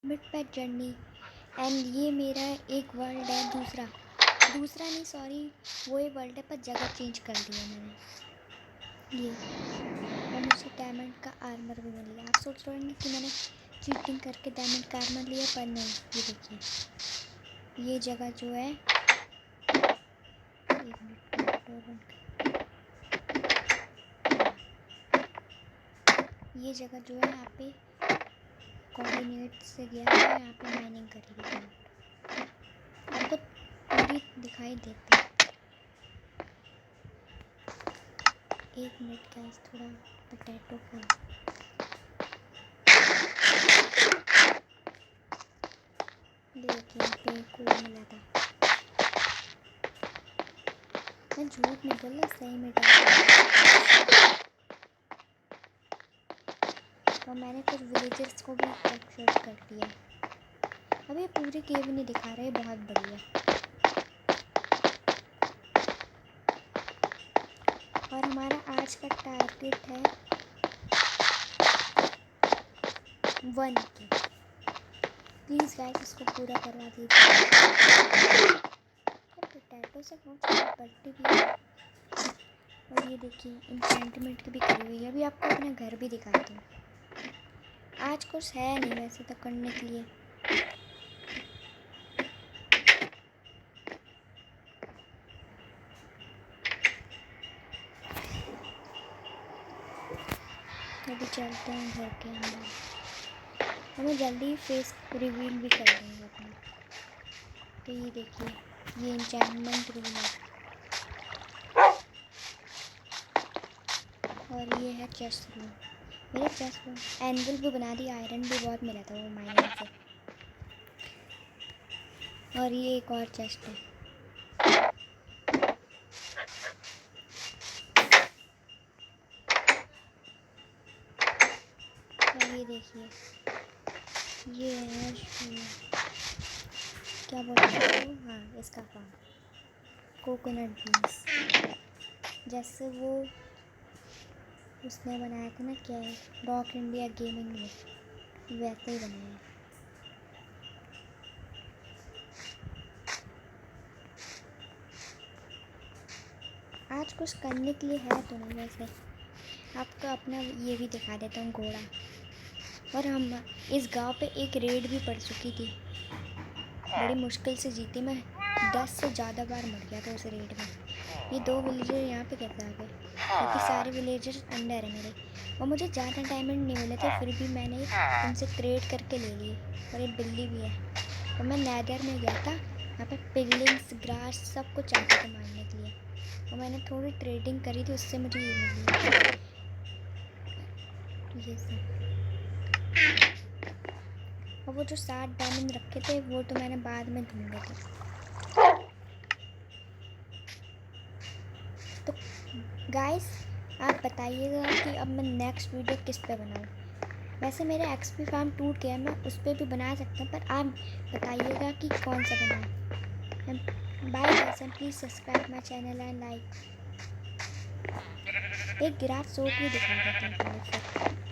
Mid pack journey and ये मेरा एक वर्ल्ड है, दूसरा नहीं सॉरी, वो ही वर्ल्ड है पर जगह चेंज कर दिया मैंने। ये और मुझे डायमंड का आर्मर भी मिल गया। आप सोच रहे होंगे कि मैंने चीटिंग करके डायमंड का आर्मर लिया, पर नहीं। ये देखिए ये जगह जो है, एक मिनट, ये जगह जो है यहाँ पे कोऑर्डिनेट से गया है, यहाँ पे माइनिंग करेगी। आपको पूरी दिखाई देती है। एक मिनट गाइस, थोड़ा पोटैटो को देखिए पे कोई मिला था। मैं झूठ नहीं बोल रहा, सही में और मैंने कुछ विलेजर्स को भी कैप्चर कर लिया। अब ये पूरी केव नहीं दिखा रहे, बहुत बढ़िया। और हमारा आज का टारगेट है 1 की। प्लीज़ गाइस इसको पूरा करवा दीजिए। पोटैटो से बहुत बढ़ती भी है। और ये देखिए इंचेंटमेंट की भी करी हुई है। अभी आपको अपना घर भी दिखाती हूँ। आज कुछ है नहीं वैसे तो करने के लिए। अभी चलते हैं घर के अंदर, हमें जल्दी फेस रिवील भी कर देंगे अपना। तो ये देखिए ये इंचेंटमेंट रूम है और ये है चेस्ट रूम। मेरे चेस्ट रूम एंगल भी बना दी, आयरन भी बहुत मिला था वो माइनिंग से। और ये एक और चेस्ट है। और ये देखिए ये है क्या बोलते हैं, हाँ इसका फार्म, कोकोनट बीन्स। जैसे वो उसने बनाया था ना, क्या है, रॉक इंडिया गेमिंग में, वैसे ही बनाया है। आज कुछ करने के लिए है तो नहीं। वैसे आपको अपना ये भी दिखा देता हूँ, घोड़ा। और हम इस गांव पे एक रेड भी पड़ चुकी थी, बड़ी मुश्किल से जीती मैं। 10 से ज़्यादा बार मर गया था उस रेड में। ये 2 विलेजर यहाँ पे कैसे आ गए? क्योंकि सारे विलेजर्स अंडर है मेरे, और मुझे ज़्यादा डायमंड नहीं मिले थे, फिर भी मैंने इनसे ट्रेड करके ले लिए। और एक बिल्ली भी है। और मैं नैदर में गया था, यहाँ पे पिगलिंग्स ग्रास सब कुछ आते थे मारने के लिए, और मैंने थोड़ी ट्रेडिंग करी थी, उससे मुझे ये मिली। ये सब और वो जो 7 डायमंड रखे थे वो तो मैंने बाद में ढूंढे थे। तो गाइस आप बताइएगा कि अब मैं नेक्स्ट वीडियो किस पे बनाऊँ। वैसे मेरा एक्सपी फार्म टूट गया, मैं उस पर भी बना सकता हूँ, पर आप बताइएगा कि कौन सा बनाऊँ। Bye guys and please subscribe my channel and like. एक गिराज सोच भी दिखा देते हैं।